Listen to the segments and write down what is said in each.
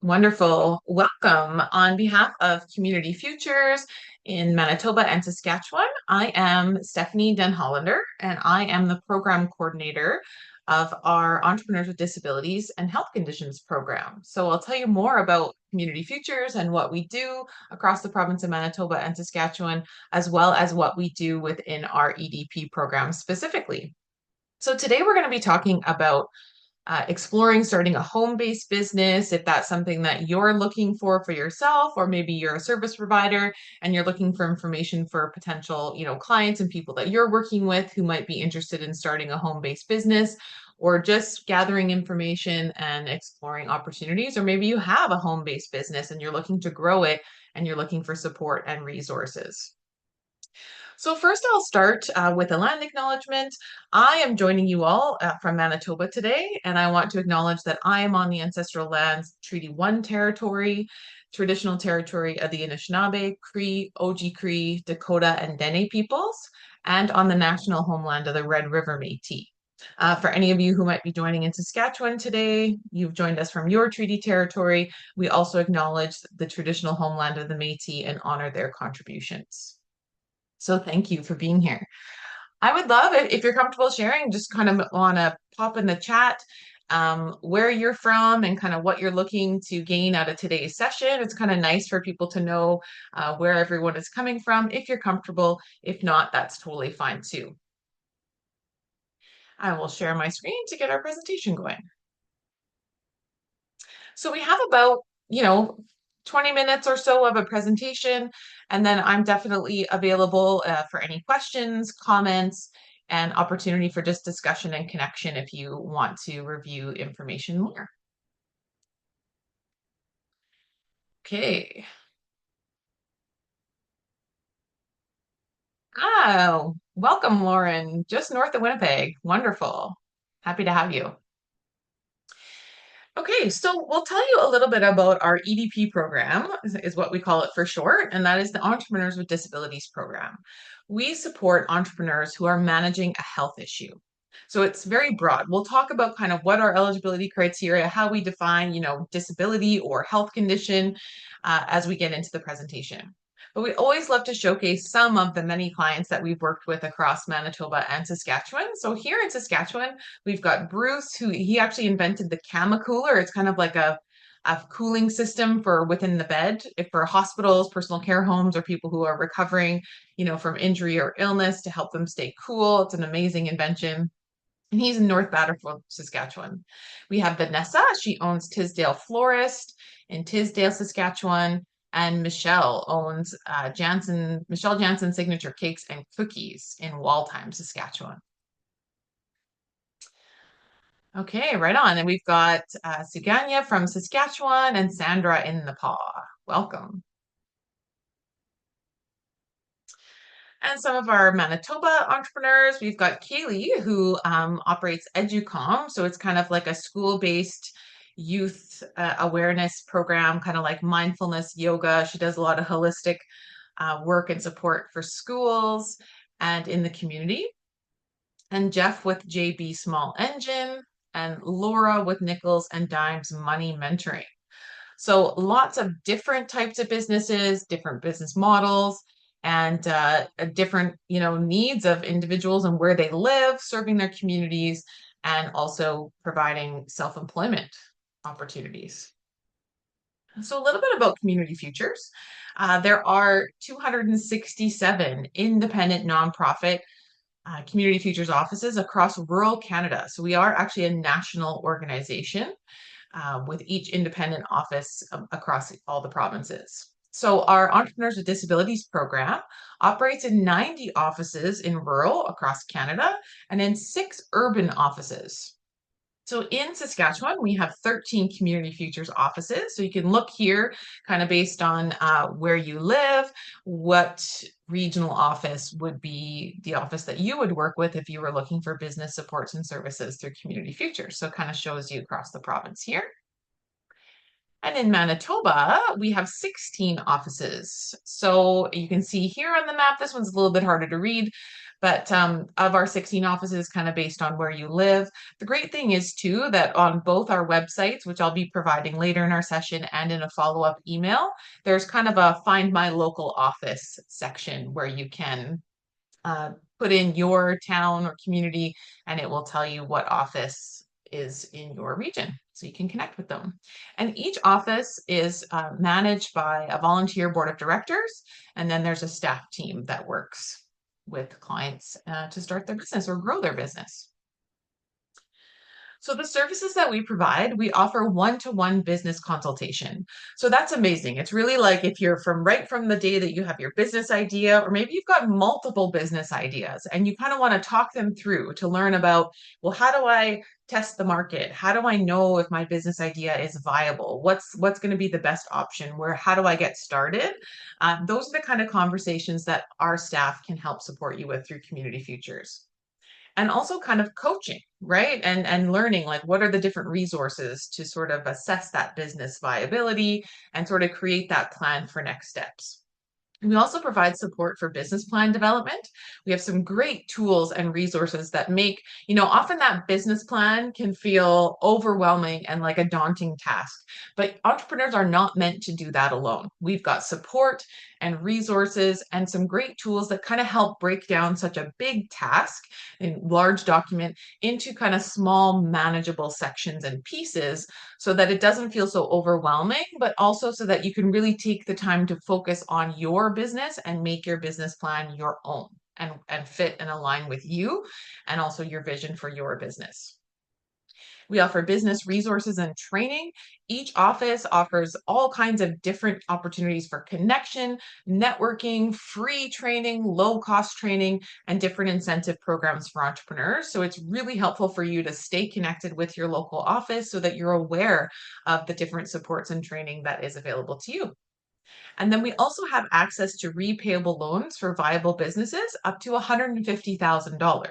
Wonderful. Welcome. On behalf of Community Futures in Manitoba and Saskatchewan, I am Stephanie Den Hollander, and I am the program coordinator of our Entrepreneurs with Disabilities and Health Conditions program. So I'll tell you more about Community Futures and what we do across the province of Manitoba and Saskatchewan, as well as what we do within our EDP program specifically. So today we're going to be talking about exploring starting a home-based business if that's something that you're looking for yourself, or maybe you're a service provider and you're looking for information for potential clients and people that you're working with who might be interested in starting a home-based business, or just gathering information and exploring opportunities, or maybe you have a home-based business and you're looking to grow it and you're looking for support and resources. So first I'll start with a land acknowledgement. I am joining you all from Manitoba today, and I want to acknowledge that I am on the ancestral lands Treaty 1 territory, traditional territory of the Anishinaabe, Cree, Oji-Cree, Dakota, and Dene peoples, and on the national homeland of the Red River Métis. For any of you who might be joining in Saskatchewan today, you've joined us from your treaty territory. We also acknowledge the traditional homeland of the Métis and honor their contributions. So thank you for being here. I would love it if you're comfortable sharing, just kind of want to pop in the chat where you're from and kind of what you're looking to gain out of today's session. It's kind of nice for people to know where everyone is coming from if you're comfortable. If not, that's totally fine too. I will share my screen to get our presentation going. So we have about, 20 minutes or so of a presentation, and then I'm definitely available for any questions, comments, and opportunity for just discussion and connection if you want to review information more. Okay. Oh, welcome, Lauren, just north of Winnipeg. Wonderful. Happy to have you. Okay, so we'll tell you a little bit about our EDP program, is what we call it for short, and that is the Entrepreneurs with Disabilities Program. We support entrepreneurs who are managing a health issue. So it's very broad. We'll talk about kind of what our eligibility criteria, how we define, disability or health condition as we get into the presentation. But we always love to showcase some of the many clients that we've worked with across Manitoba and Saskatchewan. So here in Saskatchewan, we've got Bruce, who he actually invented the Cama Cooler. It's kind of like a cooling system for within the bed, if for hospitals, personal care homes, or people who are recovering, from injury or illness to help them stay cool. It's an amazing invention. And he's in North Battleford, Saskatchewan. We have Vanessa. She owns Tisdale Florist in Tisdale, Saskatchewan. And Michelle owns Michelle Jansen Signature Cakes and Cookies in Waltheim, Saskatchewan. Okay, right on. And we've got Suganya from Saskatchewan and Sandra in Nepal. Welcome. And some of our Manitoba entrepreneurs, we've got Kaylee, who operates Educom. So it's kind of like a school-based youth awareness program, kind of like mindfulness yoga. She does a lot of holistic work and support for schools and in the community. And Jeff with JB Small Engine, and Laura with Nickels and Dimes Money Mentoring. So lots of different types of businesses, different business models, and different needs of individuals and where they live, serving their communities, and also providing self-employment opportunities. So a little bit about Community Futures. There are 267 independent nonprofit Community Futures offices across rural Canada. So we are actually a national organization with each independent office across all the provinces. So our Entrepreneurs with Disabilities program operates in 90 offices in rural across Canada and in 6 urban offices. So in Saskatchewan, we have 13 Community Futures offices. So you can look here kind of based on where you live, what regional office would be the office that you would work with if you were looking for business supports and services through Community Futures. So it kind of shows you across the province here. And in Manitoba, we have 16 offices. So you can see here on the map, this one's a little bit harder to read, But of our 16 offices, kind of based on where you live. The great thing is too that on both our websites, which I'll be providing later in our session and in a follow-up email, there's kind of a find my local office section where you can uh, put in your town or community, and it will tell you what office is in your region. So you can connect with them. And each office is managed by a volunteer board of directors, and then there's a staff team that works with clients to start their business or grow their business. So the services that we provide, we offer one-to-one business consultation. So that's amazing. It's really like if you're from right from the day that you have your business idea, or maybe you've got multiple business ideas and you kind of want to talk them through to learn about, well, how do I test the market? How do I know if my business idea is viable? What's going to be the best option? How do I get started? Those are the kind of conversations that our staff can help support you with through Community Futures, and also kind of coaching, right? And learning like what are the different resources to sort of assess that business viability and sort of create that plan for next steps. We also provide support for business plan development. We have some great tools and resources that make, often that business plan can feel overwhelming and like a daunting task, but entrepreneurs are not meant to do that alone. We've got support and resources and some great tools that kind of help break down such a big task and large document into kind of small, manageable sections and pieces so that it doesn't feel so overwhelming, but also so that you can really take the time to focus on your business and make your business plan your own and fit and align with you and also your vision for your business. We offer business resources and training. Each office offers all kinds of different opportunities for connection, networking, free training, low cost training, and different incentive programs for entrepreneurs. So it's really helpful for you to stay connected with your local office so that you're aware of the different supports and training that is available to you. And then we also have access to repayable loans for viable businesses up to $150,000.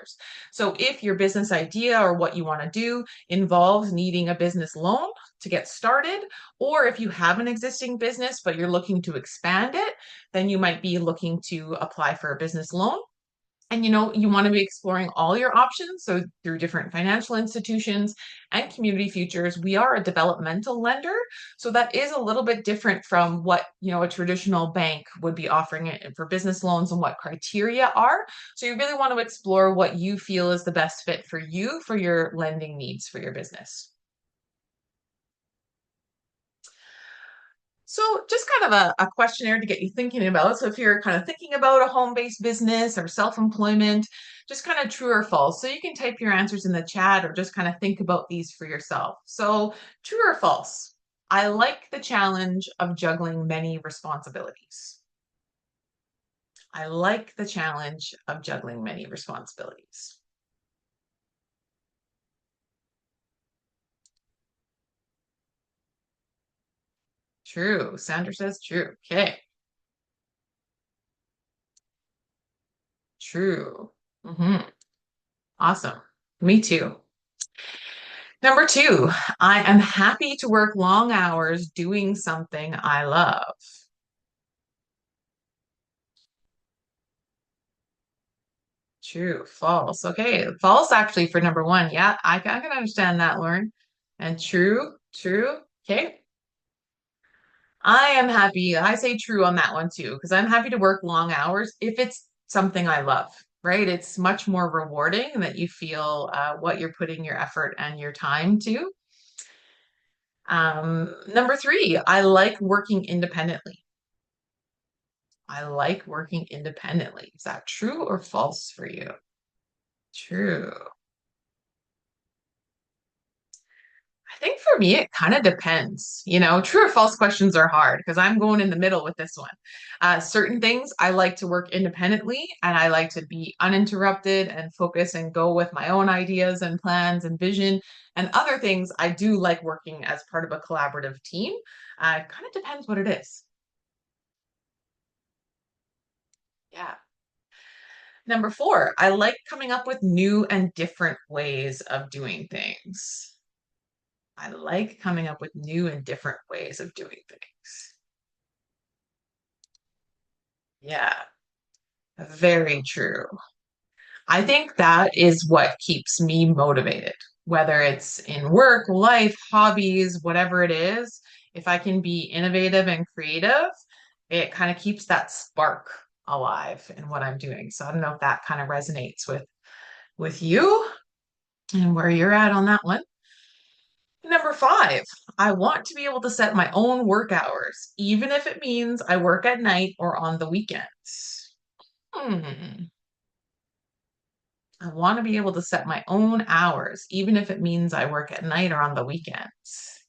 So if your business idea or what you want to do involves needing a business loan to get started, or if you have an existing business but you're looking to expand it, then you might be looking to apply for a business loan. And you want to be exploring all your options. So through different financial institutions and Community Futures, we are a developmental lender. So that is a little bit different from what, a traditional bank would be offering it for business loans and what criteria are. So you really want to explore what you feel is the best fit for you for your lending needs for your business. So just kind of a questionnaire to get you thinking about. So if you're kind of thinking about a home-based business or self-employment, just kind of true or false. So you can type your answers in the chat or just kind of think about these for yourself. So true or false? I like the challenge of juggling many responsibilities. I like the challenge of juggling many responsibilities. True. Sandra says true. Okay. True. Awesome. Me too. Number two, I am happy to work long hours doing something I love. True, false. Okay, false actually for number one. Yeah, I can understand that, Lauren. And true, true. Okay. I am happy. I say true on that one too, because I'm happy to work long hours if it's something I love, right? It's much more rewarding that you feel what you're putting your effort and your time to. Number three, I like working independently. I like working independently. Is that true or false for you? True. I think for me, it kind of depends. True or false questions are hard because I'm going in the middle with this one. Certain things I like to work independently and I like to be uninterrupted and focus and go with my own ideas and plans and vision. And other things I do like working as part of a collaborative team. Kind of depends what it is. Yeah. Number four, I like coming up with new and different ways of doing things. I like coming up with new and different ways of doing things. Yeah, very true. I think that is what keeps me motivated, whether it's in work, life, hobbies, whatever it is. If I can be innovative and creative, it kind of keeps that spark alive in what I'm doing. So I don't know if that kind of resonates with you and where you're at on that one. Number five, I want to be able to set my own work hours, even if it means I work at night or on the weekends. Hmm. I want to be able to set my own hours, even if it means I work at night or on the weekends.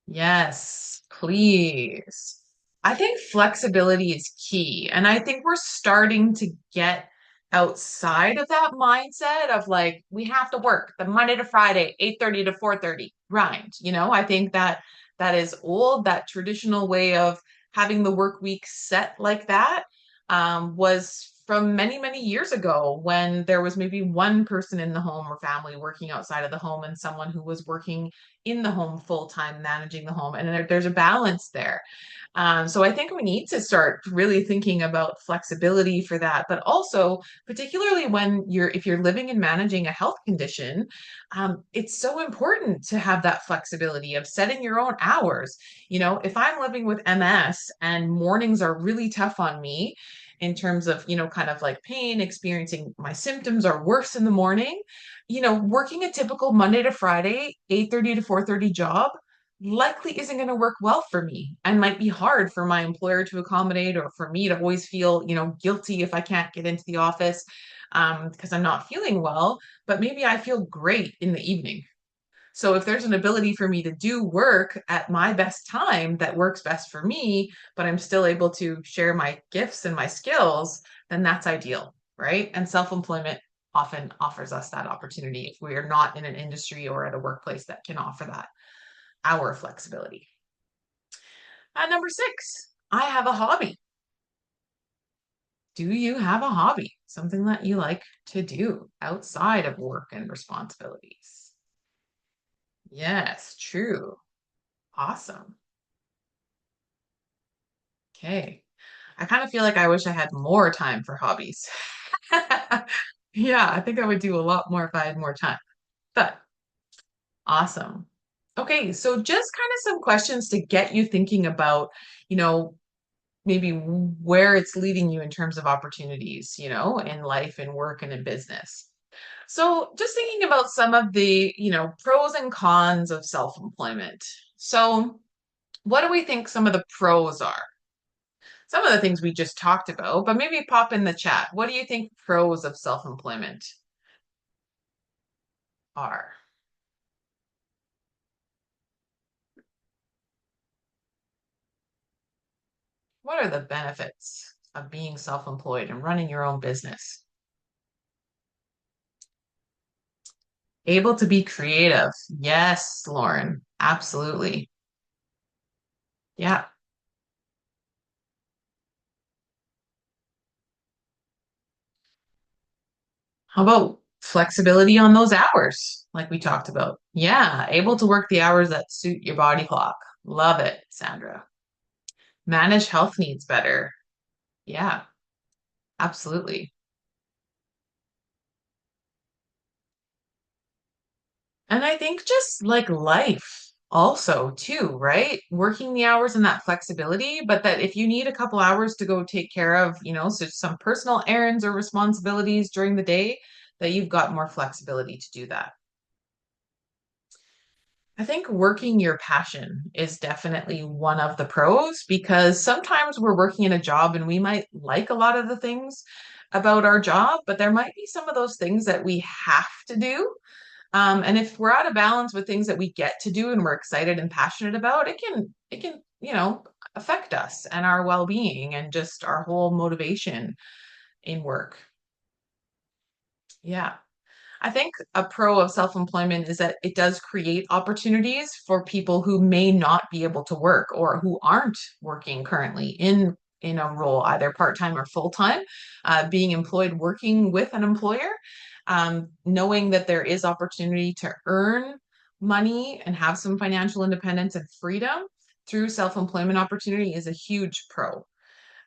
Yes, please. I think flexibility is key. And I think we're starting to get outside of that mindset of like, we have to work the Monday to Friday, 8:30 to 4:30 grind. I think that that is old, that traditional way of having the work week set like that was from many, many years ago when there was maybe one person in the home or family working outside of the home and someone who was working in the home full time, managing the home. And there's a balance there. So I think we need to start really thinking about flexibility for that, but also particularly when if you're living and managing a health condition, it's so important to have that flexibility of setting your own hours. If I'm living with MS and mornings are really tough on me in terms of, kind of like pain, experiencing my symptoms are worse in the morning, working a typical Monday to Friday, 8:30 to 4:30 job likely isn't going to work well for me and might be hard for my employer to accommodate or for me to always feel, guilty if I can't get into the office because I'm not feeling well, but maybe I feel great in the evening. So if there's an ability for me to do work at my best time that works best for me, but I'm still able to share my gifts and my skills, then that's ideal, right? And self-employment often offers us that opportunity if we are not in an industry or at a workplace that can offer that hour flexibility. Number six, I have a hobby. Do you have a hobby? Something that you like to do outside of work and responsibilities? Yes, true. Awesome. Okay. I kind of feel like I wish I had more time for hobbies. Yeah, I think I would do a lot more if I had more time. But awesome. Okay, so just kind of some questions to get you thinking about, you know, maybe where it's leading you in terms of opportunities, in life and work and in business. So just thinking about some of the, pros and cons of self-employment. So what do we think some of the pros are? Some of the things we just talked about, but maybe pop in the chat. What do you think pros of self-employment are? What are the benefits of being self-employed and running your own business? Able to be creative. Yes, Lauren, absolutely. Yeah. How about flexibility on those hours, like we talked about? Yeah, able to work the hours that suit your body clock. Love it, Sandra. Manage health needs better. Yeah, absolutely. And I think just like life also too, right? Working the hours and that flexibility, but that if you need a couple hours to go take care of, so some personal errands or responsibilities during the day, that you've got more flexibility to do that. I think working your passion is definitely one of the pros because sometimes we're working in a job and we might like a lot of the things about our job, but there might be some of those things that we have to do. And if we're out of balance with things that we get to do and we're excited and passionate about, it can, affect us and our well-being and just our whole motivation in work. Yeah. I think a pro of self-employment is that it does create opportunities for people who may not be able to work or who aren't working currently in a role, either part-time or full-time, being employed, working with an employer, knowing that there is opportunity to earn money and have some financial independence and freedom through self-employment opportunity is a huge pro.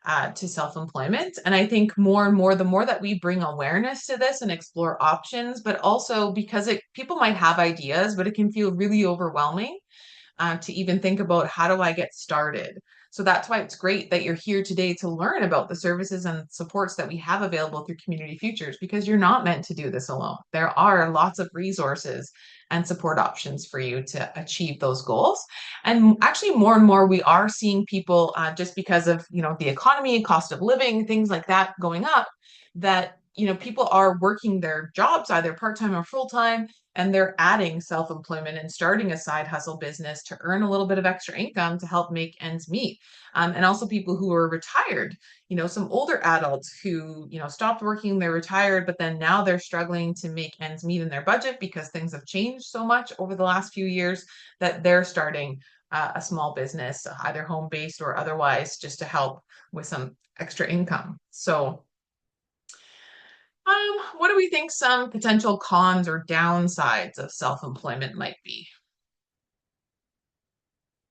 to self-employment. And I think more and more, the more that we bring awareness to this and explore options, but also because people might have ideas, but it can feel really overwhelming to even think about how do I get started. So that's why it's great that you're here today to learn about the services and supports that we have available through Community Futures, because you're not meant to do this alone. There are lots of resources and support options for you to achieve those goals. And actually, more and more, we are seeing people just because of the economy, cost of living, things like that going up, that people are working their jobs either part-time or full-time, and they're adding self-employment and starting a side hustle business to earn a little bit of extra income to help make ends meet. And also people who are retired, some older adults who, stopped working, they're retired, but then now they're struggling to make ends meet in their budget because things have changed so much over the last few years, that they're starting a small business, either home-based or otherwise, just to help with some extra income. So what do we think some potential cons or downsides of self-employment might be?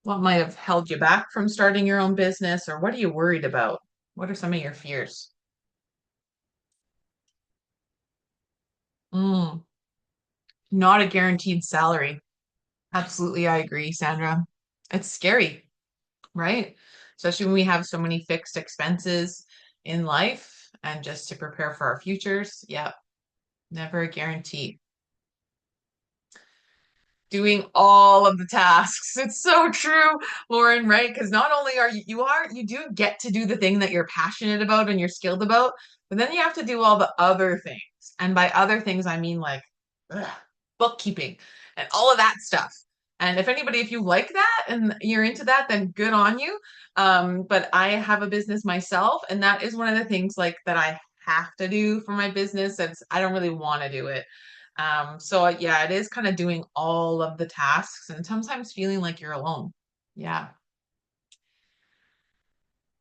What might have held you back from starting your own business, or what are you worried about? What are some of your fears? Mm, not a guaranteed salary. Absolutely, I agree, Sandra. It's scary, right? Especially when we have so many fixed expenses in life and just to prepare for our futures. Yeah, never a guarantee. Doing all of the tasks. It's so true, Lauren, right? Because not only you do get to do the thing that you're passionate about and you're skilled about, but then you have to do all the other things. And by other things, I mean like ugh, bookkeeping and all of that stuff. And if you like that and you're into that, then good on you. But I have a business myself, and that is one of the things like that I have to do for my business. I don't really want to do it. So yeah, it is kind of doing all of the tasks and sometimes feeling like you're alone. Yeah.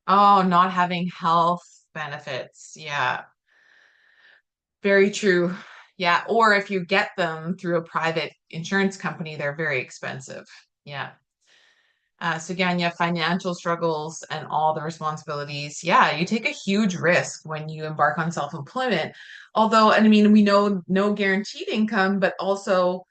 Oh, not having health benefits. Yeah, very true. Yeah. Or if you get them through a private insurance company, they're very expensive. Yeah. So again, you have financial struggles and all the responsibilities. Yeah, you take a huge risk when you embark on self-employment. Although, and I mean, we know no guaranteed income, but also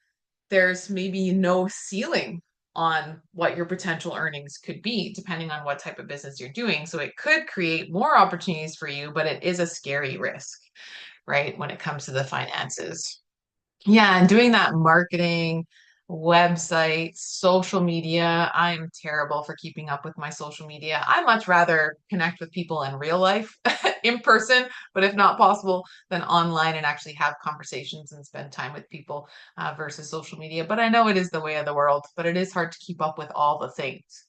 there's maybe no ceiling on what your potential earnings could be, depending on what type of business you're doing. So it could create more opportunities for you, but it is a scary risk, right? When it comes to the finances. Yeah, and doing that marketing, websites, social media. I'm terrible for keeping up with my social media. I much rather connect with people in real life, in person, but if not possible, then online and actually have conversations and spend time with people versus social media. But I know it is the way of the world, but it is hard to keep up with all the things.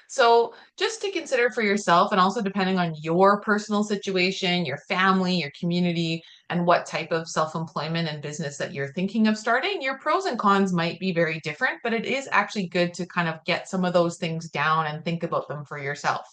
So, just to consider for yourself, and also depending on your personal situation, your family, your community, and what type of self employment and business that you're thinking of starting, your pros and cons might be very different, but it is actually good to kind of get some of those things down and think about them for yourself,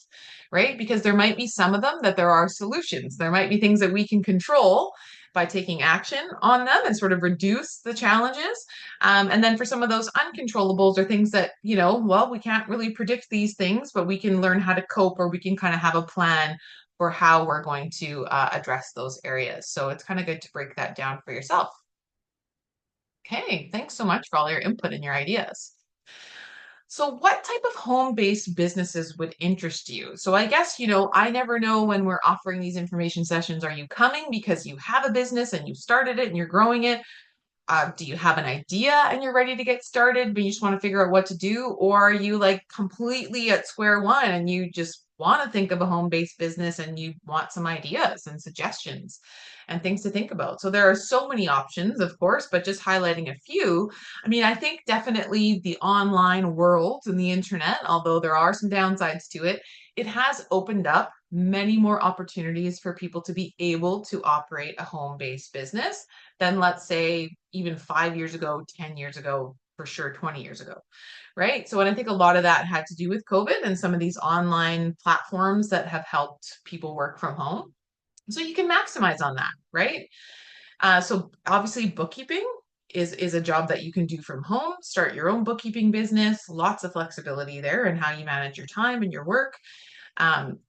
right? Because there might be some of them that there are solutions. There might be things that we can control by taking action on them and sort of reduce the challenges. And then for some of those uncontrollables or things that, well, we can't really predict these things, but we can learn how to cope, or we can kind of have a plan for how we're going to address those areas. So it's kind of good to break that down for yourself. Okay, thanks so much for all your input and your ideas. So, what type of home-based businesses would interest you? So, I guess, I never know when we're offering these information sessions. Are you coming because you have a business and you started it and you're growing it? Do you have an idea and you're ready to get started, but you just want to figure out what to do? Or are you like completely at square one and you just want to think of a home-based business and you want some ideas and suggestions and things to think about? So there are so many options, of course, but just highlighting a few. I mean, I think definitely the online world and the internet, although there are some downsides to it, it has opened up many more opportunities for people to be able to operate a home-based business than, let's say, even 5 years ago, 10 years ago, for sure 20 years ago, right? So, and I think a lot of that had to do with COVID and some of these online platforms that have helped people work from home. So you can maximize on that, right? So obviously bookkeeping is a job that you can do from home. Start your own bookkeeping business. Lots of flexibility there in how you manage your time and your work.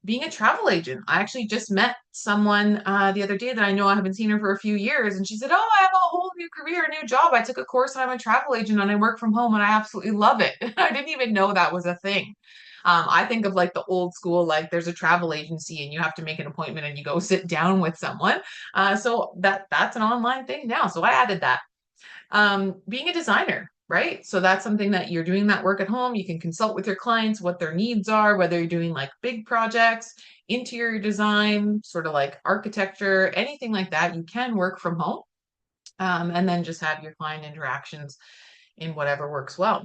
Being a travel agent. I actually just met someone the other day that I know I haven't seen her for a few years, and she said, "Oh, I have a whole new career, a new job. I took a course and I'm a travel agent and I work from home and I absolutely love it." I didn't even know that was a thing. I think of like the old school, like there's a travel agency and you have to make an appointment and you go sit down with someone. So that's an online thing now. So I added that. Being a designer, right? So that's something that you're doing that work at home. You can consult with your clients what their needs are, whether you're doing like big projects, interior design, sort of like architecture, anything like that. You can work from home, and then just have your client interactions in whatever works well.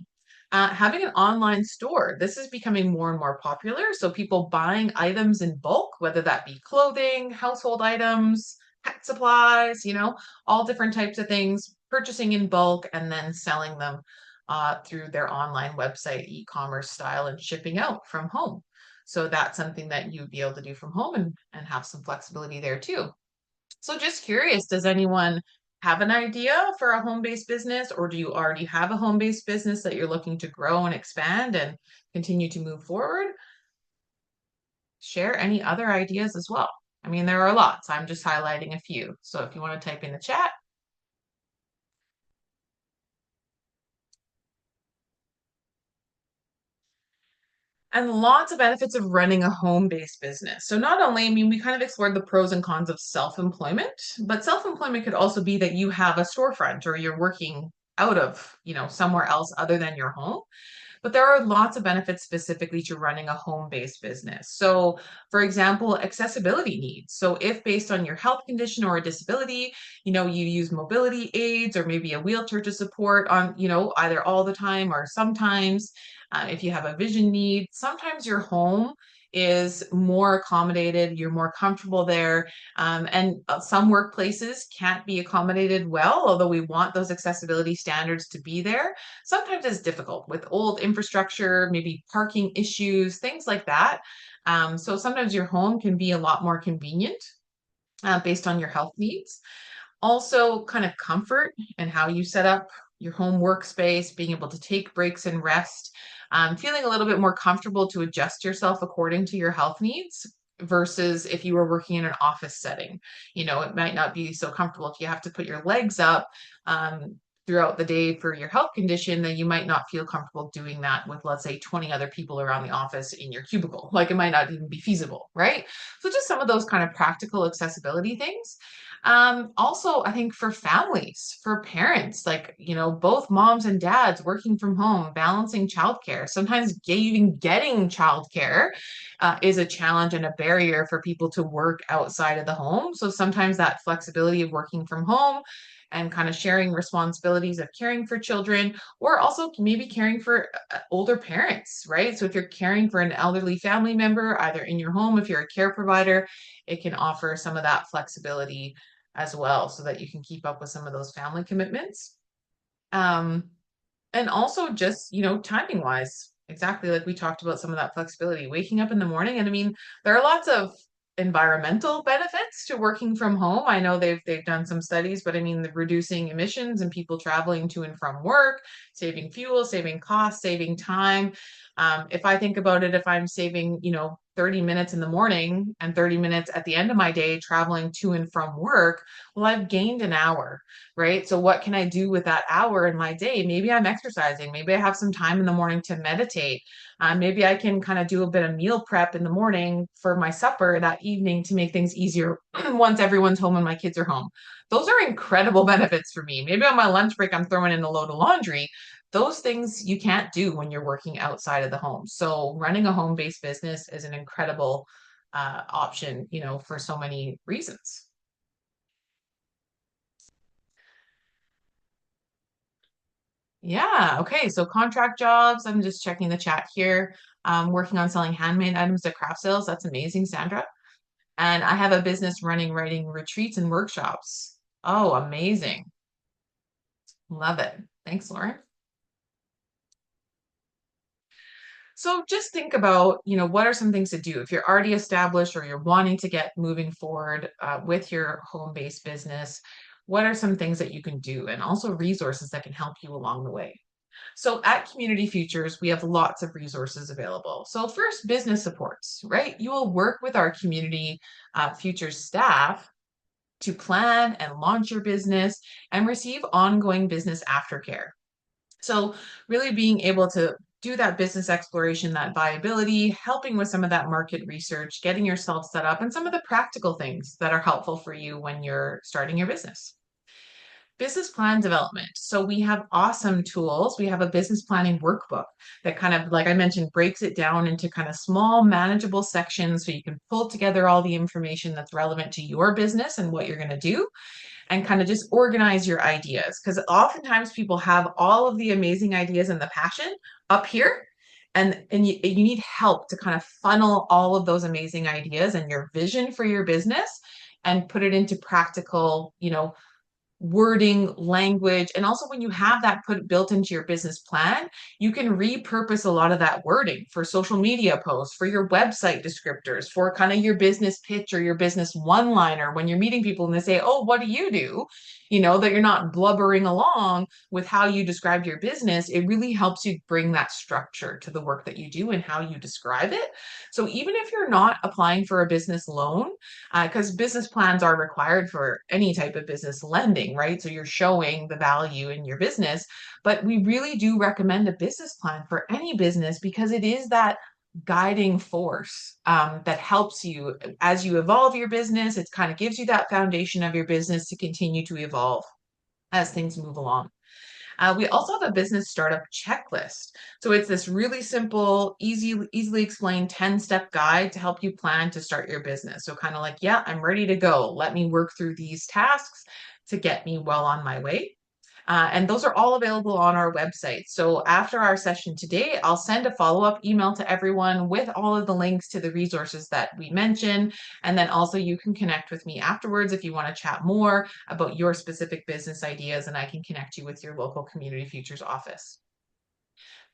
Having an online store, this is becoming more and more popular. So people buying items in bulk, whether that be clothing, household items, pet supplies, all different types of things, purchasing in bulk and then selling them through their online website, e-commerce style, and shipping out from home. So that's something that you'd be able to do from home and have some flexibility there too. So just curious, does anyone have an idea for a home-based business, or do you already have a home-based business that you're looking to grow and expand and continue to move forward? Share any other ideas as well. I mean, there are lots. I'm just highlighting a few. So if you want to type in the chat. And lots of benefits of running a home-based business. So not only, I mean, we kind of explored the pros and cons of self-employment, but self-employment could also be that you have a storefront or you're working out of, somewhere else other than your home. But there are lots of benefits specifically to running a home-based business. So, for example, accessibility needs. So, if based on your health condition or a disability, you use mobility aids or maybe a wheelchair to support on, either all the time or sometimes, if you have a vision need, sometimes your home is more accommodated, you're more comfortable there. And some workplaces can't be accommodated well, although we want those accessibility standards to be there. Sometimes it's difficult with old infrastructure, maybe parking issues, things like that. So sometimes your home can be a lot more convenient based on your health needs. Also, kind of comfort and how you set up your home workspace, being able to take breaks and rest, feeling a little bit more comfortable to adjust yourself according to your health needs versus if you were working in an office setting. It might not be so comfortable if you have to put your legs up. Throughout the day for your health condition, then you might not feel comfortable doing that with, let's say, 20 other people around the office in your cubicle. Like it might not even be feasible, right? So just some of those kind of practical accessibility things. Also, I think for families, for parents, like, both moms and dads working from home, balancing childcare, sometimes even getting childcare is a challenge and a barrier for people to work outside of the home. So sometimes that flexibility of working from home and kind of sharing responsibilities of caring for children, or also maybe caring for older parents, right? So if you're caring for an elderly family member, either in your home, if you're a care provider, it can offer some of that flexibility as well so that you can keep up with some of those family commitments. Um, and also just, timing wise, exactly like we talked about some of that flexibility, waking up in the morning. And I mean, there are lots of environmental benefits to working from home. I know they've done some studies, but I mean, the reducing emissions and people traveling to and from work, saving fuel, saving costs, saving time. If I think about it, if I'm saving, 30 minutes in the morning and 30 minutes at the end of my day traveling to and from work, well, I've gained an hour, right? So what can I do with that hour in my day? Maybe I'm exercising. Maybe I have some time in the morning to meditate. Maybe I can kind of do a bit of meal prep in the morning for my supper that evening to make things easier once everyone's home and my kids are home. Those are incredible benefits for me. Maybe on my lunch break, I'm throwing in a load of laundry. Those things you can't do when you're working outside of the home. So running a home-based business is an incredible option, for so many reasons. Yeah. Okay. So contract jobs. I'm just checking the chat here. Working on selling handmade items at craft sales. That's amazing, Sandra. And I have a business running writing retreats and workshops. Oh, amazing. Love it. Thanks, Lauren. So just think about, what are some things to do if you're already established or you're wanting to get moving forward with your home-based business. What are some things that you can do and also resources that can help you along the way? So at Community Futures, we have lots of resources available. So first, business supports, right? You will work with our Community Futures staff to plan and launch your business and receive ongoing business aftercare. So really being able to do that business exploration, that viability, helping with some of that market research, getting yourself set up, and some of the practical things that are helpful for you when you're starting your business. Business plan development. So we have awesome tools. We have a business planning workbook that kind of, like I mentioned, breaks it down into kind of small, manageable sections so you can pull together all the information that's relevant to your business and what you're going to do and kind of just organize your ideas. Because oftentimes people have all of the amazing ideas and the passion up here. And you need help to kind of funnel all of those amazing ideas and your vision for your business and put it into practical, wording, language, and also when you have that put built into your business plan, you can repurpose a lot of that wording for social media posts, for your website descriptors, for kind of your business pitch or your business one-liner when you're meeting people and they say, "Oh, what do you do?" That you're not blubbering along with how you describe your business. It really helps you bring that structure to the work that you do and how you describe it. So even if you're not applying for a business loan, because business plans are required for any type of business lending, right? So you're showing the value in your business. But we really do recommend a business plan for any business because it is that guiding force that helps you as you evolve your business. It kind of gives you that foundation of your business to continue to evolve as things move along. We also have a business startup checklist. So it's this really simple, easily explained 10-step guide to help you plan to start your business. So kind of like, yeah, I'm ready to go. Let me work through these tasks to get me well on my way. And those are all available on our website. So after our session today, I'll send a follow-up email to everyone with all of the links to the resources that we mentioned. And then also you can connect with me afterwards if you want to chat more about your specific business ideas, and I can connect you with your local Community Futures office.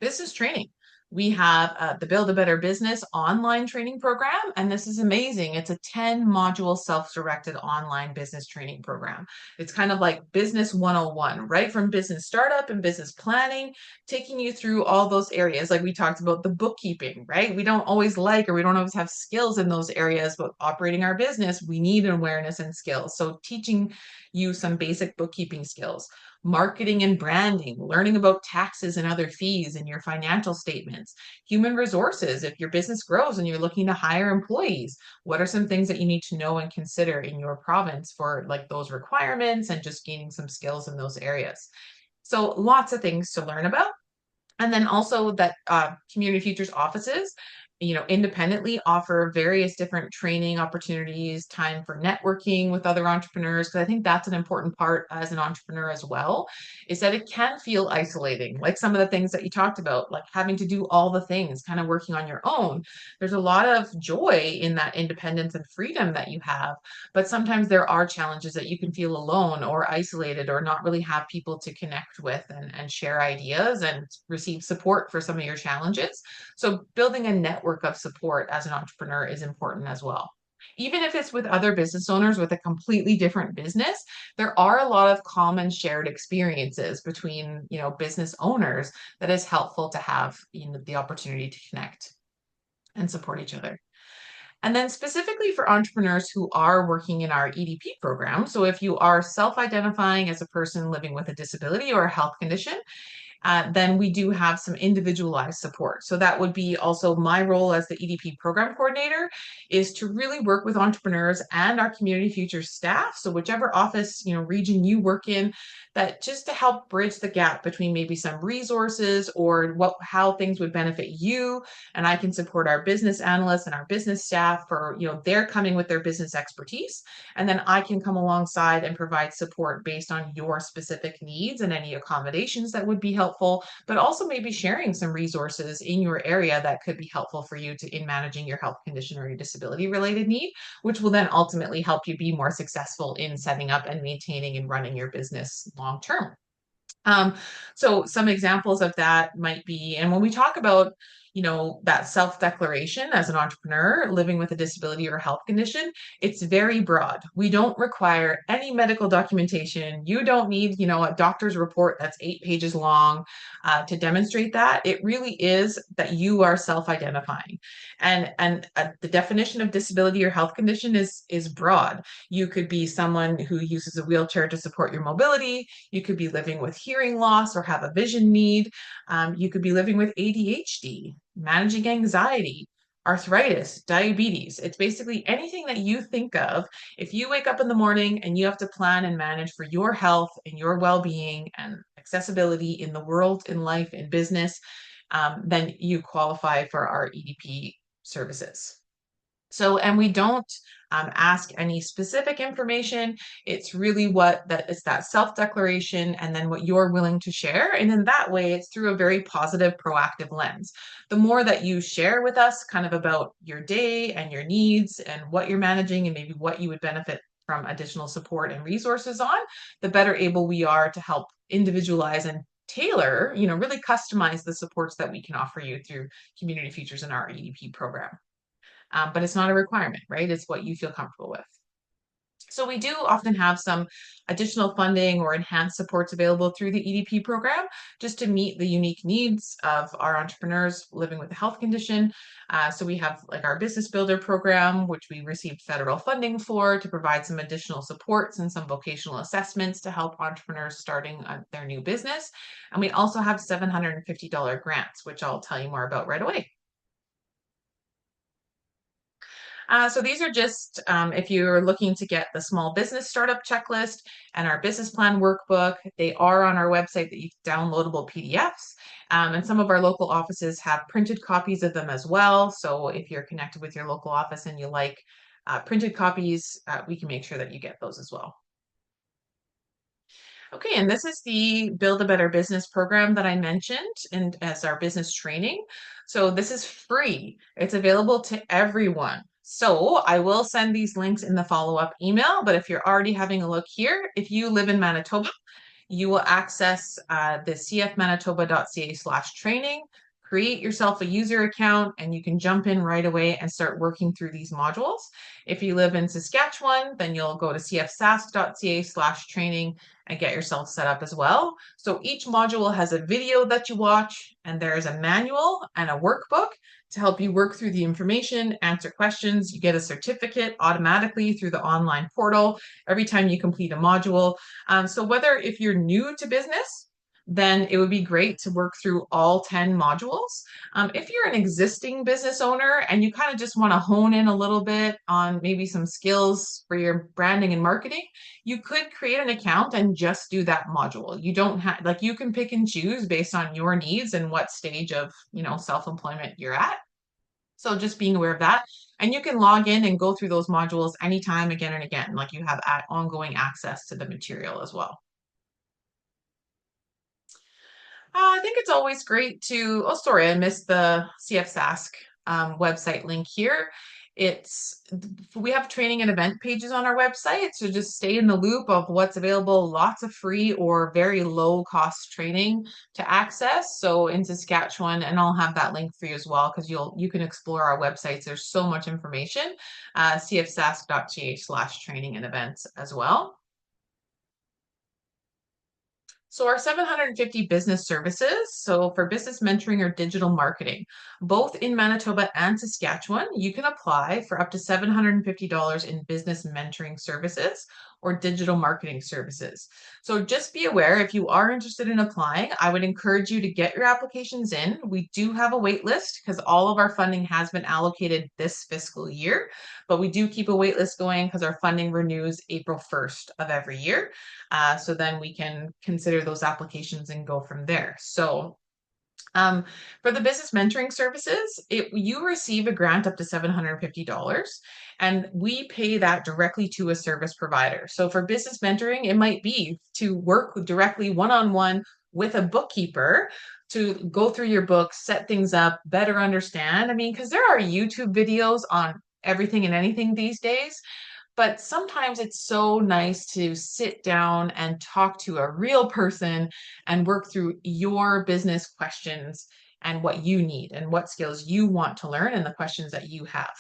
Business training. We have the Build a Better Business online training program, and this is amazing. It's a 10-module self-directed online business training program. It's kind of like Business 101, right from business startup and business planning, taking you through all those areas. Like we talked about the bookkeeping, right? We don't always or we don't always have skills in those areas, but operating our business, we need an awareness and skills. So teaching you some basic bookkeeping skills, marketing and branding, learning about taxes and other fees in your financial statements, human resources. If your business grows and you're looking to hire employees, what are some things that you need to know and consider in your province for like those requirements and just gaining some skills in those areas? So lots of things to learn about. And then also that Community Futures offices, independently offer various different training opportunities, time for networking with other entrepreneurs. Because I think that's an important part as an entrepreneur as well, is that it can feel isolating. Like some of the things that you talked about, like having to do all the things, kind of working on your own. There's a lot of joy in that independence and freedom that you have. But sometimes there are challenges that you can feel alone or isolated or not really have people to connect with and share ideas and receive support for some of your challenges. So building a network of support as an entrepreneur is important as well. Even if it's with other business owners with a completely different business, there are a lot of common shared experiences between, business owners that is helpful to have, the opportunity to connect and support each other. And then specifically for entrepreneurs who are working in our EDP program. So if you are self-identifying as a person living with a disability or a health condition, then we do have some individualized support. So that would be also my role as the EDP program coordinator, is to really work with entrepreneurs and our Community Futures staff. So whichever office, region you work in, that just to help bridge the gap between maybe some resources or how things would benefit you. And I can support our business analysts and our business staff for, they're coming with their business expertise. And then I can come alongside and provide support based on your specific needs and any accommodations that would be helpful, but also maybe sharing some resources in your area that could be helpful for you in managing your health condition or your disability related need, which will then ultimately help you be more successful in setting up and maintaining and running your business long term. So some examples of that might be, and when we talk about that self-declaration as an entrepreneur living with a disability or health condition, it's very broad. We don't require any medical documentation. You don't need, a doctor's report that's 8 pages long to demonstrate that. It really is that you are self-identifying. And the definition of disability or health condition is broad. You could be someone who uses a wheelchair to support your mobility. You could be living with hearing loss or have a vision need. You could be living with ADHD, managing anxiety, arthritis, diabetes. It's basically anything that you think of. If you wake up in the morning and you have to plan and manage for your health and your well-being and accessibility in the world, in life, in business, then you qualify for our EDP services. So, and we don't ask any specific information. It's really it's that self-declaration and then what you're willing to share. And in that way, it's through a very positive, proactive lens. The more that you share with us kind of about your day and your needs and what you're managing and maybe what you would benefit from additional support and resources on, the better able we are to help individualize and tailor, really customize the supports that we can offer you through Community Futures in our EDP program. But it's not a requirement, right? It's what you feel comfortable with. So we do often have some additional funding or enhanced supports available through the EDP program just to meet the unique needs of our entrepreneurs living with a health condition. So we have like our Business Builder program, which we received federal funding for to provide some additional supports and some vocational assessments to help entrepreneurs starting their new business. And we also have $750 grants, which I'll tell you more about right away. So these are just if you're looking to get the small business startup checklist and our business plan workbook, they are on our website that you downloadable PDFs. And some of our local offices have printed copies of them as well. So if you're connected with your local office and you like printed copies, we can make sure that you get those as well. Okay, and this is the Build a Better Business program that I mentioned and as our business training. So this is free. It's available to everyone. So I will send these links in the follow-up email, but if you're already having a look here, if you live in Manitoba, you will access the cfmanitoba.ca/training, create yourself a user account, and you can jump in right away and start working through these modules. If you live in Saskatchewan, then you'll go to cfsask.ca/training and get yourself set up as well. So each module has a video that you watch, and there is a manual and a workbook to help you work through the information, answer questions. You get a certificate automatically through the online portal every time you complete a module. So whether if you're new to business, then it would be great to work through all 10 modules. If you're an existing business owner and you kind of just want to hone in a little bit on maybe some skills for your branding and marketing, you could create an account and just do that module. You don't have, like, you can pick and choose based on your needs and what stage of, self-employment you're at. So just being aware of that. And you can log in and go through those modules anytime, again and again, like you have ongoing access to the material as well. I think it's always great to, oh, sorry, I missed the CFSask website link here. We have training and event pages on our website, so just stay in the loop of what's available, lots of free or very low cost training to access. So in Saskatchewan, and I'll have that link for you as well, because you can explore our websites. There's so much information, cfsask.ca/training and events as well. So our 750 business services, so for business mentoring or digital marketing, both in Manitoba and Saskatchewan, you can apply for up to $750 in business mentoring services or digital marketing services. So just be aware, if you are interested in applying, I would encourage you to get your applications in. We do have a wait list because all of our funding has been allocated this fiscal year, but we do keep a wait list going because our funding renews April 1st of every year. So then we can consider those applications and go from there. So for the business mentoring services, you receive a grant up to $750, and we pay that directly to a service provider. So for business mentoring, it might be to work directly one-on-one with a bookkeeper to go through your book, set things up, better understand. I mean, because there are YouTube videos on everything and anything these days. But sometimes it's so nice to sit down and talk to a real person and work through your business questions and what you need and what skills you want to learn and the questions that you have.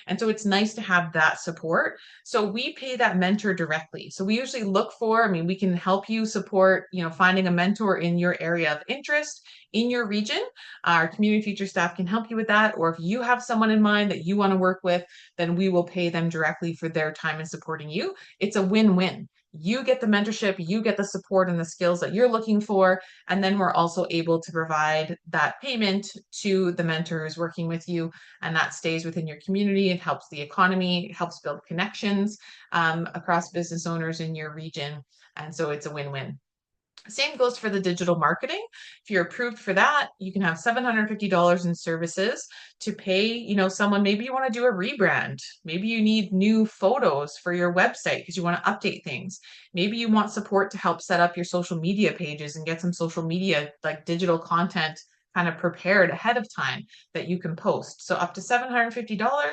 And so it's nice to have that support. So we pay that mentor directly. So we usually look for, I mean, we can help you support, finding a mentor in your area of interest in your region. Our community future staff can help you with that. Or if you have someone in mind that you want to work with, then we will pay them directly for their time in supporting you. It's a win-win. You get the mentorship, you get the support and the skills that you're looking for, and then we're also able to provide that payment to the mentor who's working with you, and that stays within your community. It helps the economy, it helps build connections across business owners in your region, and so it's a win-win. Same goes for the digital marketing. If you're approved for that, you can have $750 in services to pay, someone. Maybe you want to do a rebrand. Maybe you need new photos for your website because you want to update things. Maybe you want support to help set up your social media pages and get some social media, like digital content, kind of prepared ahead of time that you can post. So up to $750.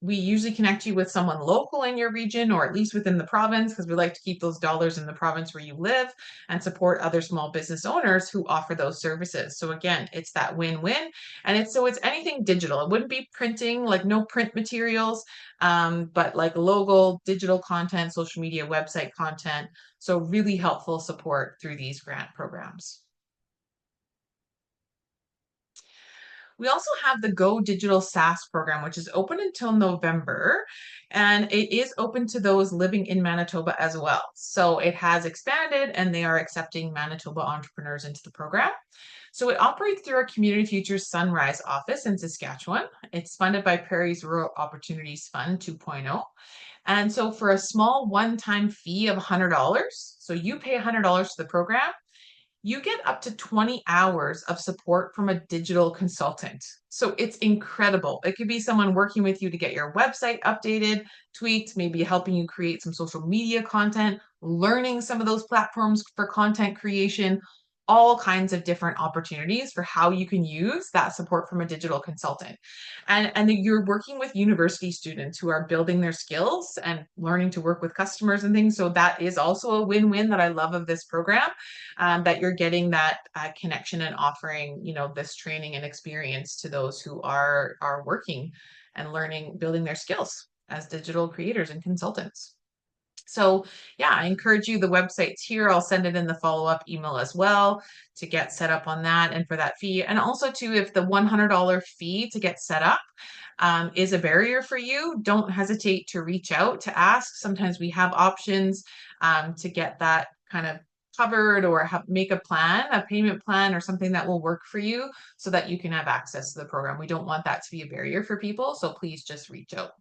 We usually connect you with someone local in your region or at least within the province, because we like to keep those dollars in the province where you live and support other small business owners who offer those services. So again, it's that win-win. And it's anything digital. It wouldn't be printing, like no print materials, but like logo, digital content, social media, website content. So really helpful support through these grant programs. We also have the Go Digital SaaS program, which is open until November, and it is open to those living in Manitoba as well. So it has expanded and they are accepting Manitoba entrepreneurs into the program. So it operates through our Community Futures Sunrise office in Saskatchewan. It's funded by Prairie's Rural Opportunities Fund 2.0. And so for a small one-time fee of $100, so you pay $100 to the program, you get up to 20 hours of support from a digital consultant. So it's incredible. It could be someone working with you to get your website updated, tweaked, maybe helping you create some social media content, learning some of those platforms for content creation, all kinds of different opportunities for how you can use that support from a digital consultant. And you're working with university students who are building their skills and learning to work with customers and things. So that is also a win-win that I love of this program, that you're getting that connection and offering, this training and experience to those who are working and learning, building their skills as digital creators and consultants. So yeah, I encourage you, the website's here. I'll send it in the follow-up email as well to get set up on that and for that fee. And also too, if the $100 fee to get set up is a barrier for you, don't hesitate to reach out to ask. Sometimes we have options to get that kind of covered or make a plan, a payment plan or something that will work for you so that you can have access to the program. We don't want that to be a barrier for people. So please just reach out.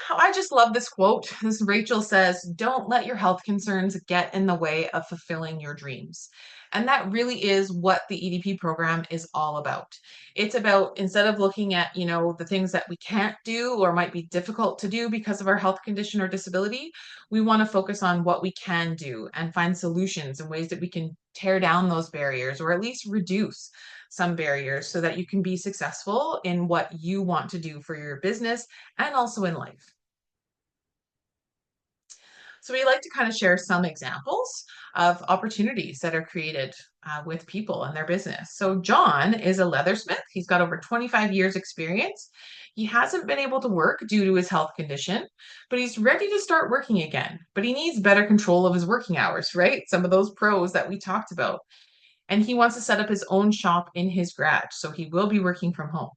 I just love this quote. This Rachel says, "Don't let your health concerns get in the way of fulfilling your dreams." And that really is what the EDP program is all about. It's about, instead of looking at, the things that we can't do or might be difficult to do because of our health condition or disability, we want to focus on what we can do and find solutions and ways that we can tear down those barriers or at least reduce some barriers so that you can be successful in what you want to do for your business and also in life. So we like to kind of share some examples of opportunities that are created with people and their business. So John is a leathersmith. He's got over 25 years experience. He hasn't been able to work due to his health condition, but he's ready to start working again. But he needs better control of his working hours, right? Some of those pros that we talked about. And he wants to set up his own shop in his garage. So he will be working from home.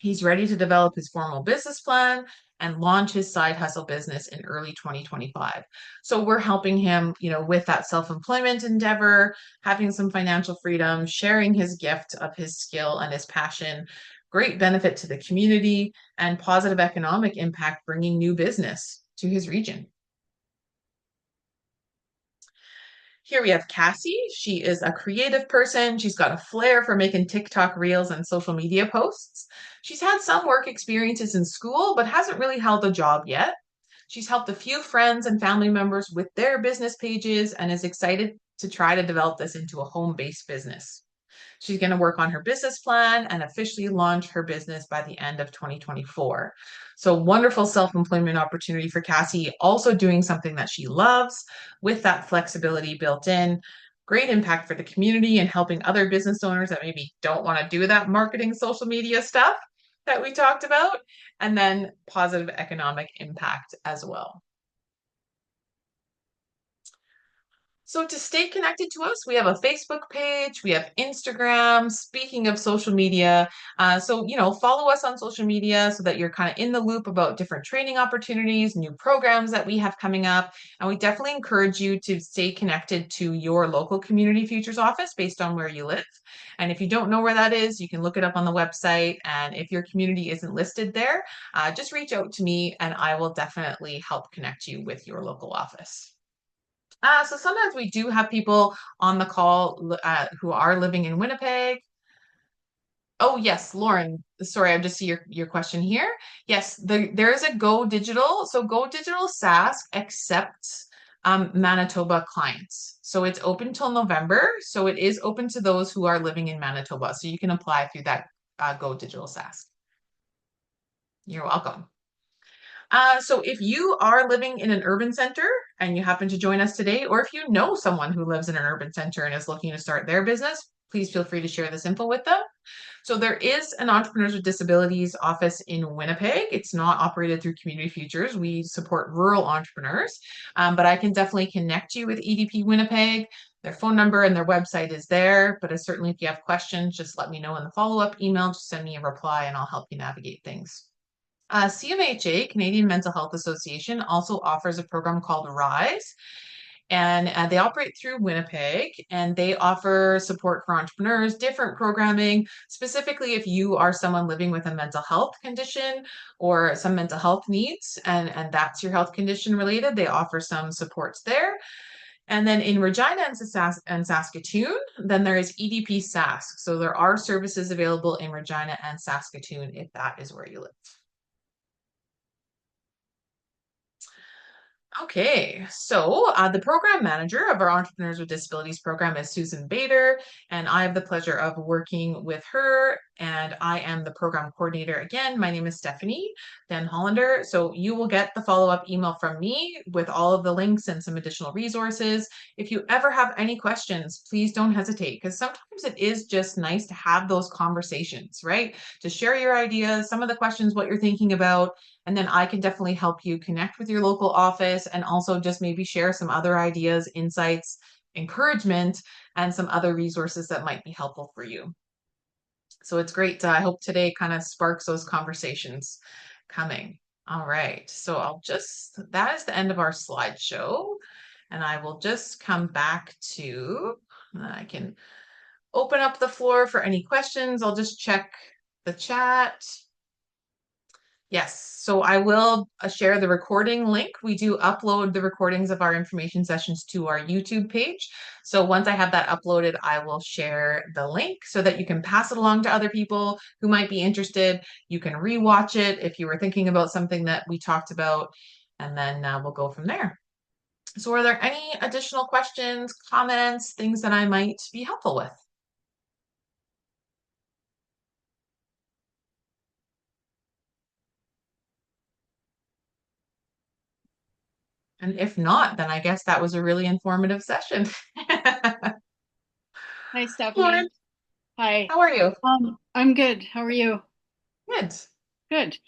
He's ready to develop his formal business plan and launch his side hustle business in early 2025. So we're helping him, with that self-employment endeavor, having some financial freedom, sharing his gift of his skill and his passion, great benefit to the community, and positive economic impact, bringing new business to his region. Here we have Cassie. She is a creative person. She's got a flair for making TikTok reels and social media posts. She's had some work experiences in school, but hasn't really held a job yet. She's helped a few friends and family members with their business pages and is excited to try to develop this into a home-based business. She's going to work on her business plan and officially launch her business by the end of 2024. So wonderful self-employment opportunity for Cassie, also doing something that she loves with that flexibility built in. great impact for the community and helping other business owners that maybe don't want to do that marketing social media stuff that we talked about, and then positive economic impact as well. So to stay connected to us, we have a Facebook page, we have Instagram. Speaking of social media, follow us on social media so that you're kind of in the loop about different training opportunities, new programs that we have coming up. And we definitely encourage you to stay connected to your local Community Futures office based on where you live. And if you don't know where that is, you can look it up on the website. And if your community isn't listed there, just reach out to me and I will definitely help connect you with your local office. So sometimes we do have people on the call who are living in Winnipeg. Oh, yes, Lauren. Sorry, I just see your question here. Yes, there is a Go Digital. So Go Digital Sask accepts Manitoba clients. So it's open till November. So it is open to those who are living in Manitoba. So you can apply through that Go Digital Sask. You're welcome. So if you are living in an urban center and you happen to join us today, or if you know someone who lives in an urban center and is looking to start their business, please feel free to share this info with them. So there is an Entrepreneurs with Disabilities office in Winnipeg. It's not operated through Community Futures. We support rural entrepreneurs, but I can definitely connect you with EDP Winnipeg. Their phone number and their website is there, but certainly if you have questions, just let me know in the follow-up email. Just send me a reply and I'll help you navigate things. CMHA, Canadian Mental Health Association, also offers a program called RISE, and they operate through Winnipeg, and they offer support for entrepreneurs, different programming, specifically if you are someone living with a mental health condition or some mental health needs, and that's your health condition related, they offer some supports there. And then in Regina and Saskatoon, then there is EDP Sask. So there are services available in Regina and Saskatoon if that is where you live. Okay, so the program manager of our Entrepreneurs with Disabilities program is Susan Bader, and I have the pleasure of working with her, and I am the program coordinator. Again, my name is Stephanie Den Hollander. So you will get the follow-up email from me with all of the links and some additional resources. If you ever have any questions, please don't hesitate, because sometimes it is just nice to have those conversations, right? To share your ideas, some of the questions, what you're thinking about, and then I can definitely help you connect with your local office and also just maybe share some other ideas, insights, encouragement, and some other resources that might be helpful for you. So it's great. I hope today kind of sparks those conversations coming. All right. So that is the end of our slideshow. And I will just come back to, I can open up the floor for any questions. I'll just check the chat. Yes, so I will share the recording link. We do upload the recordings of our information sessions to our YouTube page. So once I have that uploaded, I will share the link so that you can pass it along to other people who might be interested. You can rewatch it if you were thinking about something that we talked about, and then we'll go from there. So are there any additional questions, comments, things that I might be helpful with? And if not, then I guess that was a really informative session. Hi, Stephanie. Lauren, Hi. how are you? I'm good. How are you? Good. Good.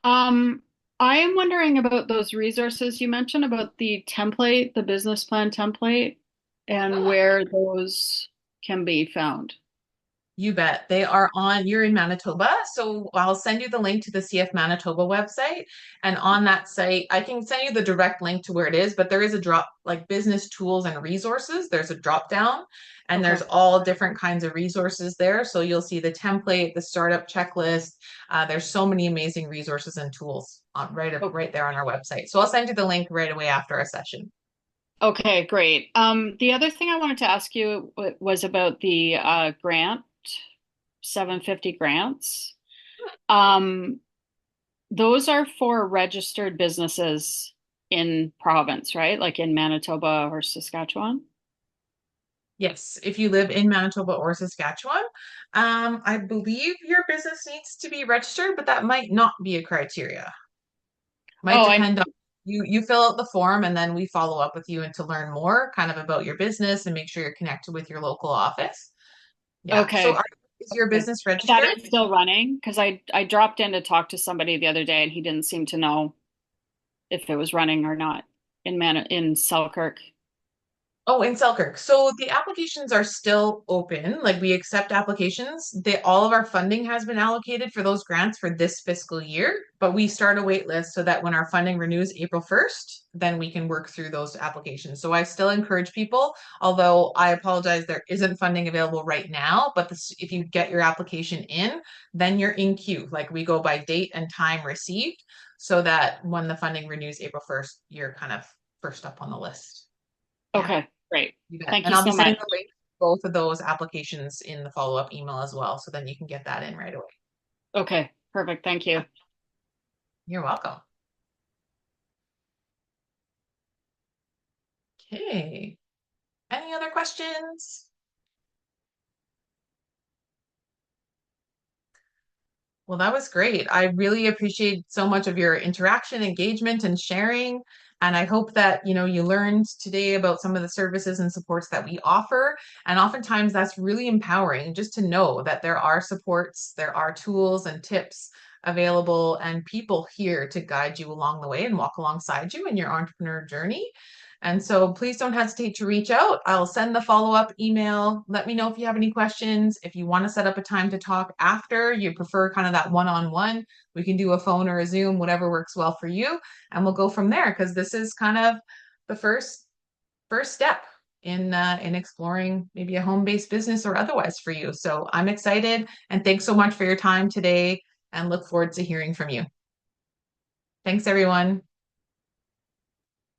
Um, I am wondering about those resources you mentioned about the template, the business plan template, and where those can be found. You bet. You're in Manitoba. So I'll send you the link to the CF Manitoba website. And on that site, I can send you the direct link to where it is, but there is a drop like business tools and resources. There's a drop down and Okay. there's all different kinds of resources there. So you'll see the template, the startup checklist. There's so many amazing resources and tools right there on our website. So I'll send you the link right away after our session. Okay, great. The other thing I wanted to ask you was about the grant, 750 grants. Um, those are for registered businesses in province, right? Like in Manitoba or Saskatchewan? Yes, if you live in Manitoba or Saskatchewan, I believe your business needs to be registered, but that might not be a criteria. Might Oh, I depend on. You fill out the form and then we follow up with you and to learn more kind of about your business and make sure you're connected with your local office. Yeah. So Okay. is your Okay. business That registered? is still running because I dropped in to talk to somebody the other day and he didn't seem to know if it was running or not in Selkirk. Oh, in Selkirk. So the applications are still open. Like we accept applications. All of our funding has been allocated for those grants for this fiscal year, but we start a wait list so that when our funding renews April 1st, then we can work through those applications. So I still encourage people, although I apologize, there isn't funding available right now, but if you get your application in, then you're in queue. Like we go by date and time received so that when the funding renews April 1st, you're kind of first up on the list. Yeah. Okay, great. You bet. Thank And you I'll be so sending much. the link to both of those applications in the follow-up email as well. So then you can get that in right away. Okay, perfect. Thank you. You're welcome. Okay. Any other questions? Well, that was great. I really appreciate so much of your interaction, engagement, and sharing. And I hope that, you learned today about some of the services and supports that we offer. And oftentimes that's really empowering just to know that there are supports, there are tools and tips available and people here to guide you along the way and walk alongside you in your entrepreneur journey. And so please don't hesitate to reach out. I'll send the follow-up email. Let me know if you have any questions. If you want to set up a time to talk after, you prefer kind of that one-on-one, we can do a phone or a Zoom, whatever works well for you, and we'll go from there because this is kind of the first step in exploring maybe a home-based business or otherwise for you. So I'm excited and thanks so much for your time today and look forward to hearing from you. Thanks, everyone.